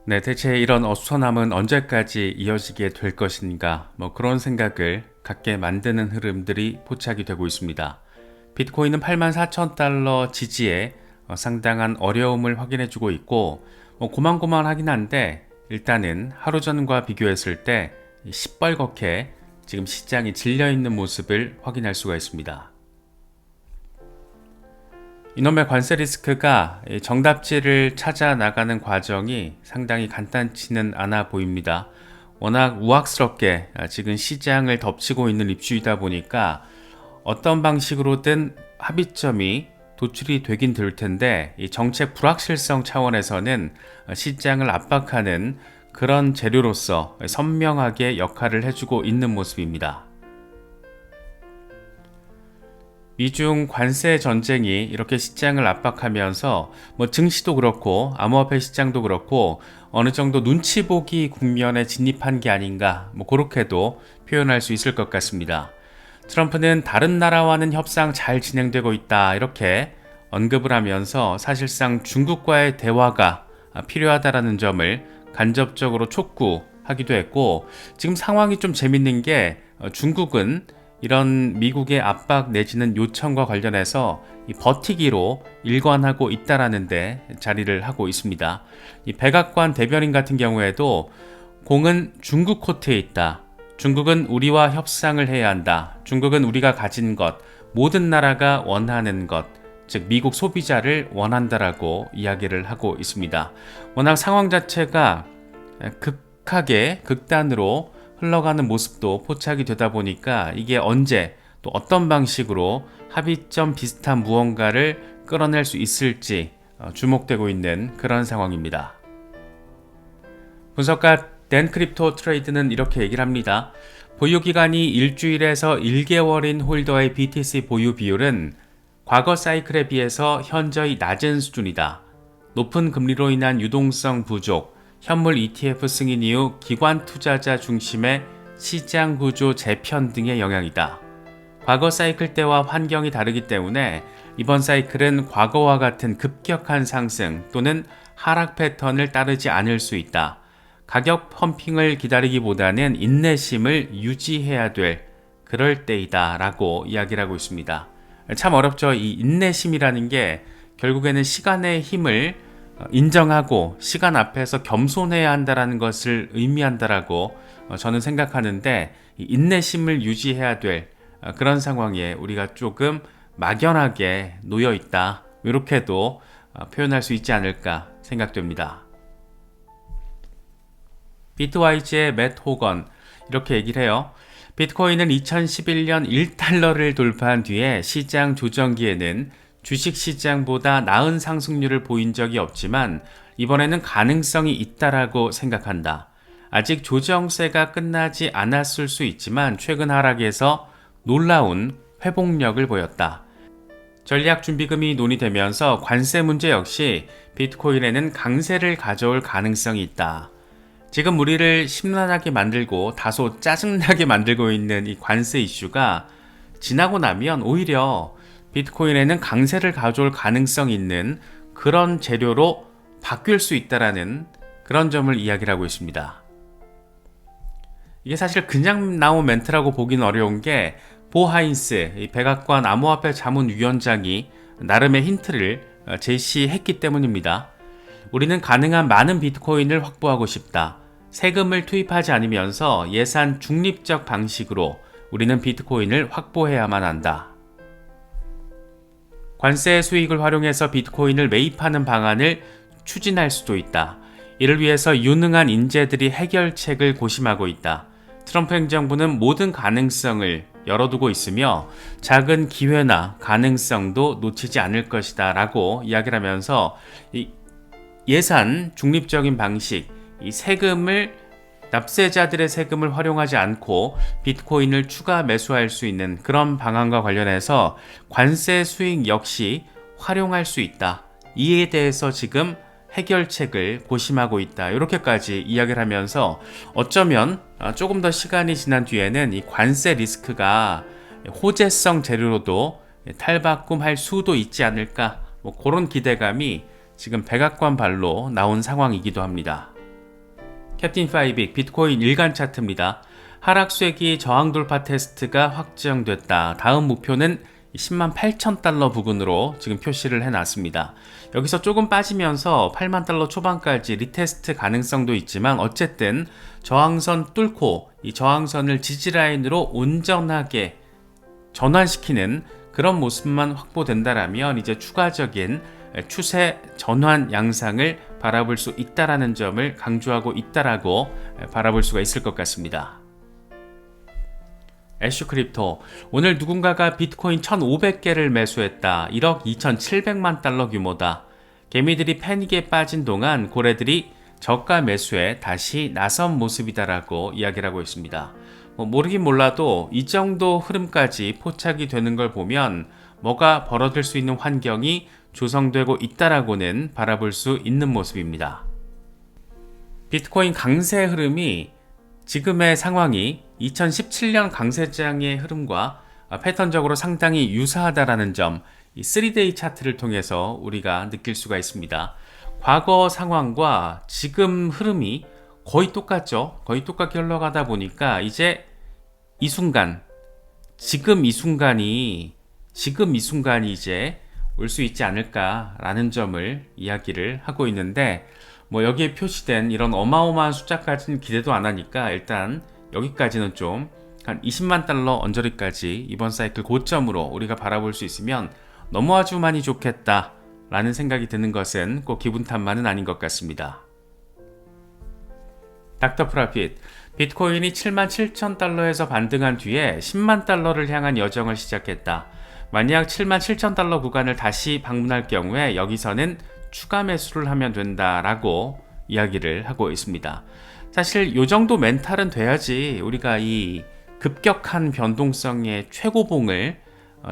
네, 대체 이런 어수선함은 언제까지 이어지게 될 것인가? 그런 생각을 갖게 만드는 흐름들이 포착이 되고 있습니다. 비트코인은 84,000달러 지지에 상당한 어려움을 확인해주고 있고 고만고만하긴 한데 일단은 하루 전과 비교했을 때 시뻘겋게 지금 시장이 질려있는 모습을 확인할 수가 있습니다. 이놈의 관세 리스크가 정답지를 찾아 나가는 과정이 상당히 간단치는 않아 보입니다. 워낙 우악스럽게 지금 시장을 덮치고 있는 입주이다 보니까 어떤 방식으로든 합의점이 도출이 되긴 될 텐데 이 정책 불확실성 차원에서는 시장을 압박하는 그런 재료로서 선명하게 역할을 해주고 있는 모습입니다. 미중 관세 전쟁이 이렇게 시장을 압박하면서 증시도 그렇고 암호화폐 시장도 그렇고 어느 정도 눈치 보기 국면에 진입한 게 아닌가 그렇게도 표현할 수 있을 것 같습니다. 트럼프는 다른 나라와는 협상 잘 진행되고 있다 이렇게 언급을 하면서 사실상 중국과의 대화가 필요하다라는 점을 간접적으로 촉구하기도 했고 지금 상황이 좀 재밌는 게 중국은 이런 미국의 압박 내지는 요청과 관련해서 버티기로 일관하고 있다라는데 자리를 하고 있습니다. 이 백악관 대변인 같은 경우에도 공은 중국 코트에 있다. 중국은 우리와 협상을 해야 한다. 중국은 우리가 가진 것, 모든 나라가 원하는 것, 즉 미국 소비자를 원한다라고 이야기를 하고 있습니다. 워낙 상황 자체가 극하게 극단으로 흘러가는 모습도 포착이 되다 보니까 이게 언제 또 어떤 방식으로 합의점 비슷한 무언가를 끌어낼 수 있을지 주목되고 있는 그런 상황입니다. 분석가 댄 크립토 트레이드는 이렇게 얘기를 합니다. 보유기간이 일주일에서 1개월인 홀더의 BTC 보유 비율은 과거 사이클에 비해서 현저히 낮은 수준이다. 높은 금리로 인한 유동성 부족, 현물 ETF 승인 이후 기관 투자자 중심의 시장 구조 재편 등의 영향이다. 과거 사이클 때와 환경이 다르기 때문에 이번 사이클은 과거와 같은 급격한 상승 또는 하락 패턴을 따르지 않을 수 있다. 가격 펌핑을 기다리기보다는 인내심을 유지해야 될 그럴 때이다 라고 이야기를 하고 있습니다. 참 어렵죠. 이 인내심이라는 게 결국에는 시간의 힘을 인정하고 시간 앞에서 겸손해야 한다는 것을 의미한다라고 저는 생각하는데 인내심을 유지해야 될 그런 상황에 우리가 조금 막연하게 놓여 있다 이렇게도 표현할 수 있지 않을까 생각됩니다. 비트와이즈의 맷 호건 이렇게 얘기를 해요. 비트코인은 2011년 1달러를 돌파한 뒤에 시장 조정기에는 주식시장보다 나은 상승률을 보인 적이 없지만 이번에는 가능성이 있다라고 생각한다. 아직 조정세가 끝나지 않았을 수 있지만 최근 하락에서 놀라운 회복력을 보였다. 전략준비금이 논의되면서 관세 문제 역시 비트코인에는 강세를 가져올 가능성이 있다. 지금 우리를 심란하게 만들고 다소 짜증나게 만들고 있는 이 관세 이슈가 지나고 나면 오히려 비트코인에는 강세를 가져올 가능성이 있는 그런 재료로 바뀔 수 있다라는 그런 점을 이야기를 하고 있습니다. 이게 사실 그냥 나온 멘트라고 보기는 어려운 게 보 하인스, 이 백악관 암호화폐 자문위원장이 나름의 힌트를 제시했기 때문입니다. 우리는 가능한 많은 비트코인을 확보하고 싶다. 세금을 투입하지 않으면서 예산 중립적 방식으로 우리는 비트코인을 확보해야만 한다. 관세 수익을 활용해서 비트코인을 매입하는 방안을 추진할 수도 있다. 이를 위해서 유능한 인재들이 해결책을 고심하고 있다. 트럼프 행정부는 모든 가능성을 열어두고 있으며 작은 기회나 가능성도 놓치지 않을 것이다 라고 이야기를 하면서 예산 중립적인 방식, 이 세금을 납세자들의 세금을 활용하지 않고 비트코인을 추가 매수할 수 있는 그런 방안과 관련해서 관세 수익 역시 활용할 수 있다. 이에 대해서 지금 해결책을 고심하고 있다. 이렇게까지 이야기를 하면서 어쩌면 조금 더 시간이 지난 뒤에는 이 관세 리스크가 호재성 재료로도 탈바꿈할 수도 있지 않을까 그런 기대감이 지금 백악관 발로 나온 상황이기도 합니다. 캡틴 파이빅 비트코인 일간 차트입니다. 하락세기 저항 돌파 테스트가 확정됐다. 다음 목표는 10만 8천 달러 부근으로 지금 표시를 해놨습니다. 여기서 조금 빠지면서 8만 달러 초반까지 리테스트 가능성도 있지만 어쨌든 저항선 뚫고 이 저항선을 지지라인으로 온전하게 전환시키는 그런 모습만 확보된다라면 이제 추가적인 추세 전환 양상을 바라볼 수 있다라는 점을 강조하고 있다라고 바라볼 수가 있을 것 같습니다. 애슈크립토, 오늘 누군가가 비트코인 1,500개를 매수했다. 1억 2,700만 달러 규모다. 개미들이 패닉에 빠진 동안 고래들이 저가 매수에 다시 나선 모습이다라고 이야기를 하고 있습니다. 모르긴 몰라도 이 정도 흐름까지 포착이 되는 걸 보면 뭐가 벌어질 수 있는 환경이 조성되고 있다라고는 바라볼 수 있는 모습입니다. 비트코인 강세 흐름이 지금의 상황이 2017년 강세장의 흐름과 패턴적으로 상당히 유사하다라는 점, 이 3데이 차트를 통해서 우리가 느낄 수가 있습니다. 과거 상황과 지금 흐름이 거의 똑같죠. 거의 똑같게 흘러가다 보니까 이제 이 순간, 지금 이 순간이 이제 올 수 있지 않을까라는 점을 이야기를 하고 있는데, 여기에 표시된 이런 어마어마한 숫자까지는 기대도 안 하니까 일단 여기까지는 좀 한 20만 달러 언저리까지 이번 사이클 고점으로 우리가 바라볼 수 있으면 너무 아주 많이 좋겠다 라는 생각이 드는 것은 꼭 기분 탓만은 아닌 것 같습니다. 닥터 프라핏, 비트코인이 7만 7천 달러에서 반등한 뒤에 10만 달러를 향한 여정을 시작했다. 만약 7만 7천 달러 구간을 다시 방문할 경우에 여기서는 추가 매수를 하면 된다라고 이야기를 하고 있습니다. 사실 이 정도 멘탈은 돼야지 우리가 이 급격한 변동성의 최고봉을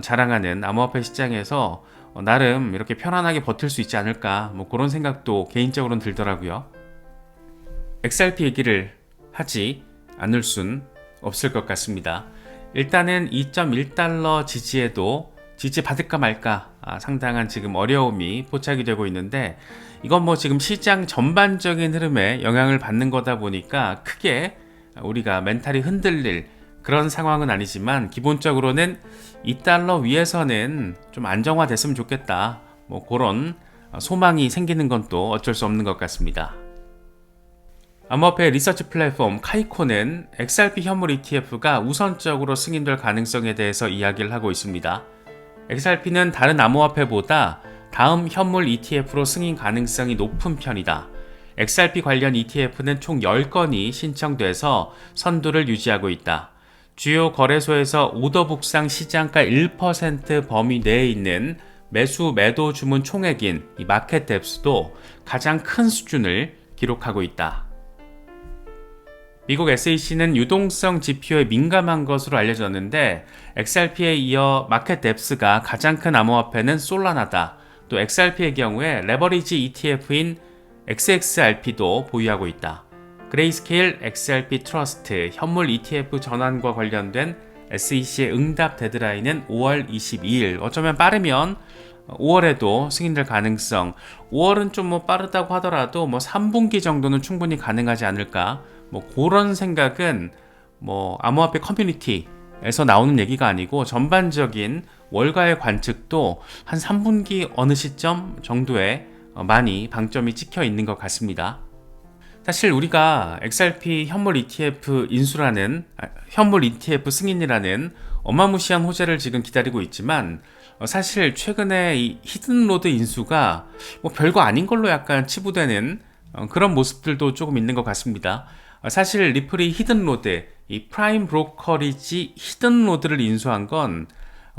자랑하는 암호화폐 시장에서 나름 이렇게 편안하게 버틸 수 있지 않을까, 그런 생각도 개인적으로는 들더라고요. XRP 얘기를 하지 않을 순 없을 것 같습니다. 일단은 2.1달러 지지에도 지지받을까 말까 상당한 지금 어려움이 포착이 되고 있는데, 이건 지금 시장 전반적인 흐름에 영향을 받는 거다 보니까 크게 우리가 멘탈이 흔들릴 그런 상황은 아니지만, 기본적으로는 2달러 위에서는 좀 안정화됐으면 좋겠다, 그런 소망이 생기는 건 또 어쩔 수 없는 것 같습니다. 암호화폐 리서치 플랫폼 카이코는 XRP 현물 ETF가 우선적으로 승인될 가능성에 대해서 이야기를 하고 있습니다. XRP는 다른 암호화폐보다 다음 현물 ETF로 승인 가능성이 높은 편이다. XRP 관련 ETF는 총 10건이 신청돼서 선두를 유지하고 있다. 주요 거래소에서 오더북상 시장가 1% 범위 내에 있는 매수 매도 주문 총액인 이 마켓 뎁스도 가장 큰 수준을 기록하고 있다. 미국 SEC는 유동성 지표에 민감한 것으로 알려졌는데, XRP에 이어 마켓 뎁스가 가장 큰 암호화폐는 솔라나다. 또 XRP의 경우에 레버리지 ETF인 XXRP도 보유하고 있다. 그레이스케일 XRP 트러스트 현물 ETF 전환과 관련된 SEC의 응답 데드라인은 5월 22일. 어쩌면 빠르면 5월에도 승인될 가능성. 5월은 좀 빠르다고 하더라도 3분기 정도는 충분히 가능하지 않을까. 그런 생각은 암호화폐 커뮤니티에서 나오는 얘기가 아니고 전반적인 월가의 관측도 한 3분기 어느 시점 정도에 많이 방점이 찍혀 있는 것 같습니다. 사실 우리가 XRP 현물 ETF 현물 ETF 승인이라는 어마무시한 호재를 지금 기다리고 있지만, 사실 최근에 이 히든로드 인수가 별거 아닌 걸로 약간 치부되는 그런 모습들도 조금 있는 것 같습니다. 사실 리플이 히든로드, 이 프라임 브로커리지 히든로드를 인수한 건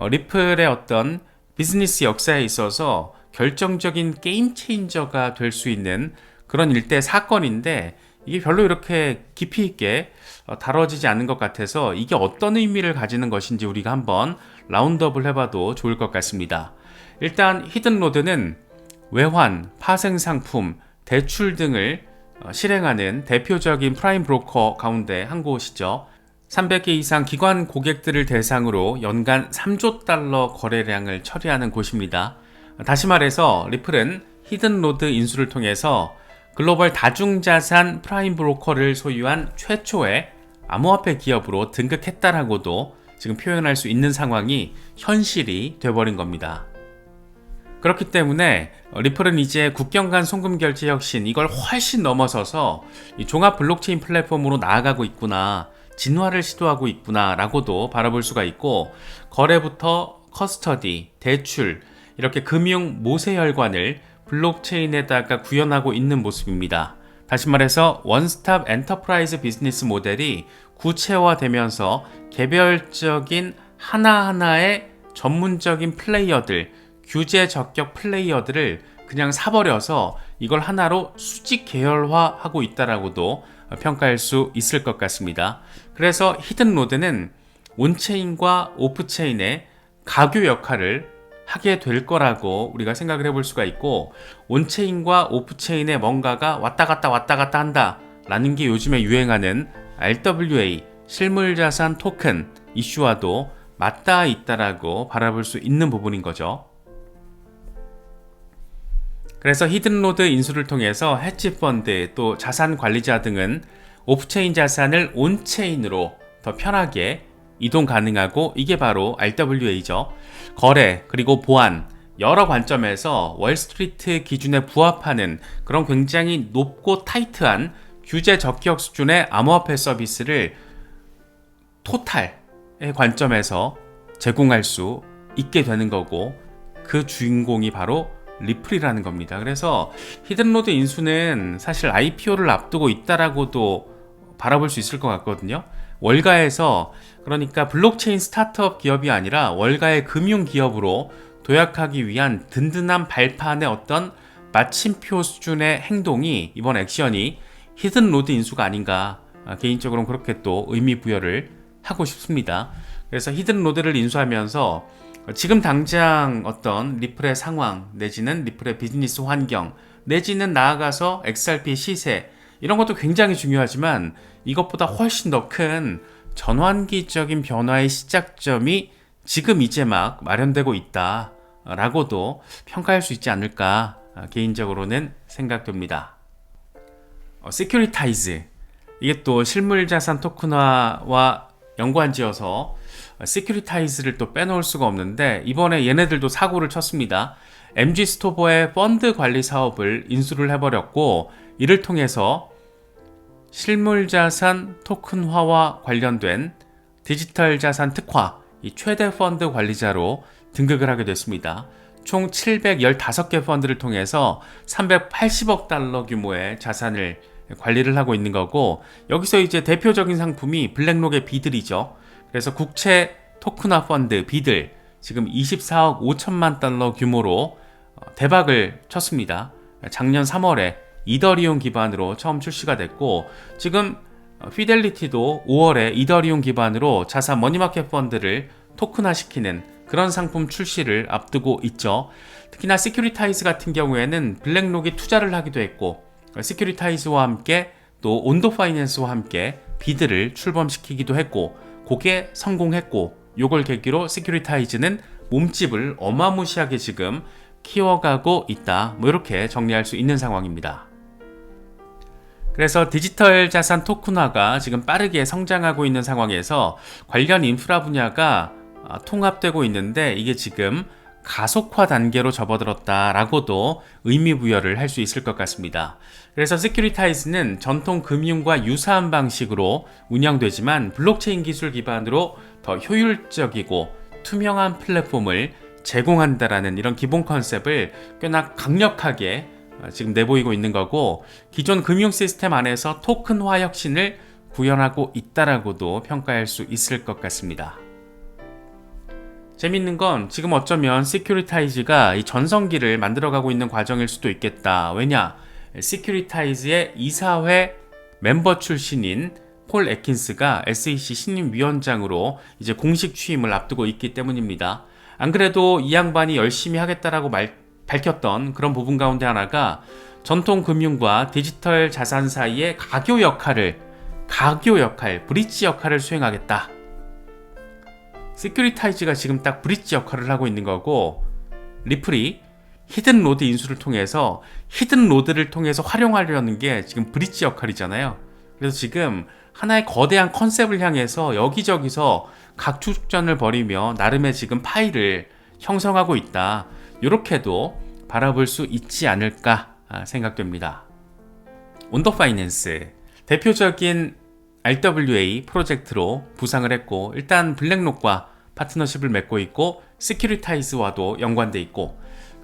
리플의 어떤 비즈니스 역사에 있어서 결정적인 게임 체인저가 될 수 있는 그런 일대 사건인데, 이게 별로 이렇게 깊이 있게 다뤄지지 않는 것 같아서 이게 어떤 의미를 가지는 것인지 우리가 한번 라운드업을 해봐도 좋을 것 같습니다. 일단 히든로드는 외환, 파생상품, 대출 등을 실행하는 대표적인 프라임 브로커 가운데 한 곳이죠. 300개 이상 기관 고객들을 대상으로 연간 3조 달러 거래량을 처리하는 곳입니다. 다시 말해서 리플은 히든로드 인수를 통해서 글로벌 다중자산 프라임 브로커를 소유한 최초의 암호화폐 기업으로 등극했다라고도 지금 표현할 수 있는 상황이 현실이 돼버린 겁니다. 그렇기 때문에 리플은 이제 국경 간 송금 결제 혁신 이걸 훨씬 넘어서서 이 종합 블록체인 플랫폼으로 나아가고 있구나, 진화를 시도하고 있구나 라고도 바라볼 수가 있고, 거래부터 커스터디, 대출 이렇게 금융 모세혈관을 블록체인에다가 구현하고 있는 모습입니다. 다시 말해서 원스톱 엔터프라이즈 비즈니스 모델이 구체화되면서 개별적인 하나하나의 전문적인 플레이어들, 규제 적격 플레이어들을 그냥 사버려서 이걸 하나로 수직 계열화하고 있다라고도 평가할 수 있을 것 같습니다. 그래서 히든로드는 온체인과 오프체인의 가교 역할을 하게 될 거라고 우리가 생각을 해볼 수가 있고, 온체인과 오프체인의 뭔가가 왔다 갔다 한다 라는 게 요즘에 유행하는 RWA 실물자산 토큰 이슈와도 맞닿아 있다라고 바라볼 수 있는 부분인 거죠. 그래서 히든로드 인수를 통해서 헤지펀드 또 자산관리자 등은 오프체인 자산을 온체인으로 더 편하게 이동 가능하고, 이게 바로 RWA죠. 거래 그리고 보안 여러 관점에서 월스트리트 기준에 부합하는 그런 굉장히 높고 타이트한 규제 적격 수준의 암호화폐 서비스를 토탈의 관점에서 제공할 수 있게 되는 거고, 그 주인공이 바로 리플이라는 겁니다. 그래서 히든로드 인수는 사실 IPO를 앞두고 있다라고도 바라볼 수 있을 것 같거든요. 월가에서, 그러니까 블록체인 스타트업 기업이 아니라 월가의 금융 기업으로 도약하기 위한 든든한 발판의 어떤 마침표 수준의 행동이, 이번 액션이 히든로드 인수가 아닌가, 개인적으로는 그렇게 또 의미 부여를 하고 싶습니다. 그래서 히든로드를 인수하면서 지금 당장 어떤 리플의 상황, 내지는 리플의 비즈니스 환경, 내지는 나아가서 XRP 시세, 이런 것도 굉장히 중요하지만 이것보다 훨씬 더 큰 전환기적인 변화의 시작점이 지금 이제 막 마련되고 있다라고도 평가할 수 있지 않을까, 개인적으로는 생각됩니다. 시큐리타이즈, 이게 또 실물자산 토큰화와 연관지어서 시큐리타이즈를 또 빼놓을 수가 없는데, 이번에 얘네들도 사고를 쳤습니다. MG스토버의 펀드 관리 사업을 인수를 해버렸고, 이를 통해서 실물자산 토큰화와 관련된 디지털 자산 특화, 이 최대 펀드 관리자로 등극을 하게 됐습니다. 총 715개 펀드를 통해서 380억 달러 규모의 자산을 관리를 하고 있는 거고, 여기서 이제 대표적인 상품이 블랙록의 비들이죠. 그래서 국채 토큰화 펀드 비들, 지금 24억 5천만 달러 규모로 대박을 쳤습니다. 작년 3월에 이더리움 기반으로 처음 출시가 됐고, 지금 피델리티도 5월에 이더리움 기반으로 자산 머니마켓 펀드를 토큰화시키는 그런 상품 출시를 앞두고 있죠. 특히나 시큐리타이즈 같은 경우에는 블랙록이 투자를 하기도 했고, 시큐리타이즈와 함께 또 온도 파이낸스와 함께 비드를 출범시키기도 했고, 그게 성공했고, 요걸 계기로 시큐리타이즈는 몸집을 어마무시하게 지금 키워가고 있다, 뭐 이렇게 정리할 수 있는 상황입니다. 그래서 디지털 자산 토큰화가 지금 빠르게 성장하고 있는 상황에서 관련 인프라 분야가 통합되고 있는데, 이게 지금 가속화 단계로 접어들었다라고도 의미 부여를 할 수 있을 것 같습니다. 그래서 시큐리타이즈는 전통 금융과 유사한 방식으로 운영되지만 블록체인 기술 기반으로 더 효율적이고 투명한 플랫폼을 제공한다라는 이런 기본 컨셉을 꽤나 강력하게 지금 내보이고 있는 거고, 기존 금융 시스템 안에서 토큰화 혁신을 구현하고 있다라고도 평가할 수 있을 것 같습니다. 재밌는 건 지금 어쩌면 시큐리타이즈가 이 전성기를 만들어가고 있는 과정일 수도 있겠다. 왜냐? 시큐리타이즈의 이사회 멤버 출신인 폴 애킨스가 SEC 신임위원장으로 이제 공식 취임을 앞두고 있기 때문입니다. 안 그래도 이 양반이 열심히 하겠다라고 밝혔던 그런 부분 가운데 하나가 전통 금융과 디지털 자산 사이의 가교 역할, 브릿지 역할을 수행하겠다. 시큐리타이즈가 지금 딱 브릿지 역할을 하고 있는 거고, 리플이 히든 로드 인수를 통해서 히든 로드를 통해서 활용하려는 게 지금 브릿지 역할이잖아요. 그래서 지금 하나의 거대한 컨셉을 향해서 여기저기서 각축전을 벌이며 나름의 지금 파일을 형성하고 있다. 이렇게도 바라볼 수 있지 않을까 생각됩니다. 온더 파이낸스 대표적인 RWA 프로젝트로 부상을 했고, 일단 블랙록과 파트너십을 맺고 있고 시큐리타이즈와도 연관돼 있고,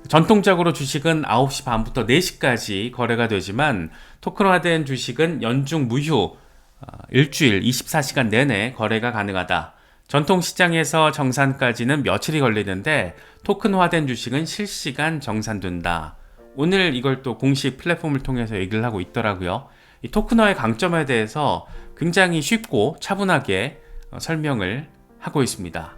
전통적으로 주식은 9시 반부터 4시까지 거래가 되지만 토큰화된 주식은 연중 무휴 일주일 24시간 내내 거래가 가능하다. 전통시장에서 정산까지는 며칠이 걸리는데 토큰화된 주식은 실시간 정산된다. 오늘 이걸 또 공식 플랫폼을 통해서 얘기를 하고 있더라고요. 이 토큰화의 강점에 대해서 굉장히 쉽고 차분하게 설명을 하고 있습니다.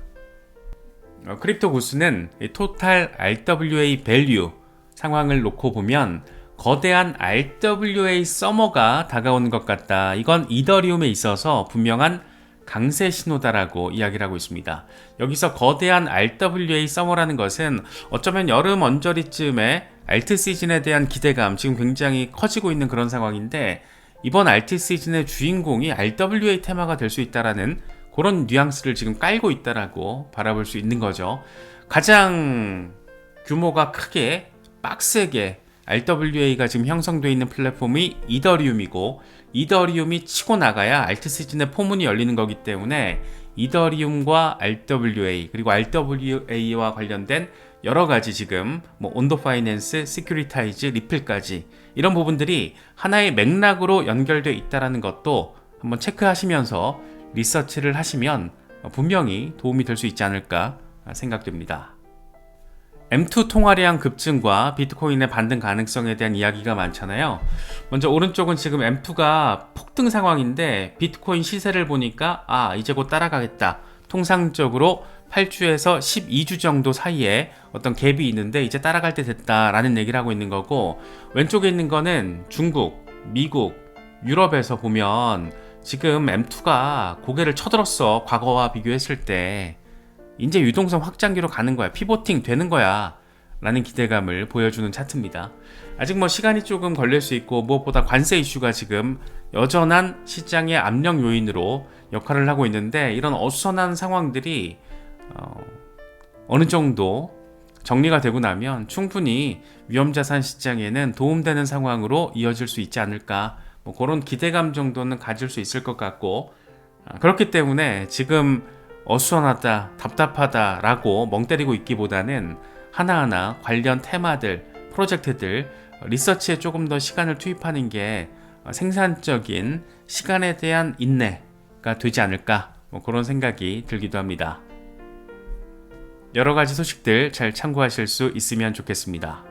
크립토 구스는 토탈 RWA 밸류 상황을 놓고 보면 거대한 RWA 서머가 다가오는 것 같다. 이건 이더리움에 있어서 분명한 강세 신호다라고 이야기를 하고 있습니다. 여기서 거대한 RWA 서머라는 것은 어쩌면 여름 언저리쯤에 알트 시즌에 대한 기대감 지금 굉장히 커지고 있는 그런 상황인데, 이번 알트 시즌의 주인공이 RWA 테마가 될 수 있다라는 그런 뉘앙스를 지금 깔고 있다라고 바라볼 수 있는 거죠. 가장 규모가 크게 빡세게 RWA가 지금 형성되어 있는 플랫폼이 이더리움이고, 이더리움이 치고 나가야 알트 시즌의 포문이 열리는 거기 때문에 이더리움과 RWA 그리고 RWA와 관련된 여러 가지 지금 온더 파이낸스, 시큐리타이즈, 리플까지 이런 부분들이 하나의 맥락으로 연결되어 있다는 것도 한번 체크하시면서 리서치를 하시면 분명히 도움이 될 수 있지 않을까 생각됩니다. M2 통화량 급증과 비트코인의 반등 가능성에 대한 이야기가 많잖아요. 먼저 오른쪽은 지금 M2가 폭등 상황인데 비트코인 시세를 보니까 이제 곧 따라가겠다. 통상적으로 8주에서 12주 정도 사이에 어떤 갭이 있는데 이제 따라갈 때 됐다라는 얘기를 하고 있는 거고, 왼쪽에 있는 거는 중국, 미국, 유럽에서 보면 지금 M2가 고개를 쳐들었어. 과거와 비교했을 때 이제 유동성 확장기로 가는 거야, 피보팅 되는 거야 라는 기대감을 보여주는 차트입니다. 아직 시간이 조금 걸릴 수 있고, 무엇보다 관세 이슈가 지금 여전한 시장의 압력 요인으로 역할을 하고 있는데, 이런 어수선한 상황들이 어느 정도 정리가 되고 나면 충분히 위험자산 시장에는 도움되는 상황으로 이어질 수 있지 않을까, 그런 기대감 정도는 가질 수 있을 것 같고, 그렇기 때문에 지금 어수선하다, 답답하다 라고 멍 때리고 있기보다는 하나하나 관련 테마들, 프로젝트들, 리서치에 조금 더 시간을 투입하는 게 생산적인 시간에 대한 인내가 되지 않을까, 그런 생각이 들기도 합니다. 여러 가지 소식들 잘 참고하실 수 있으면 좋겠습니다.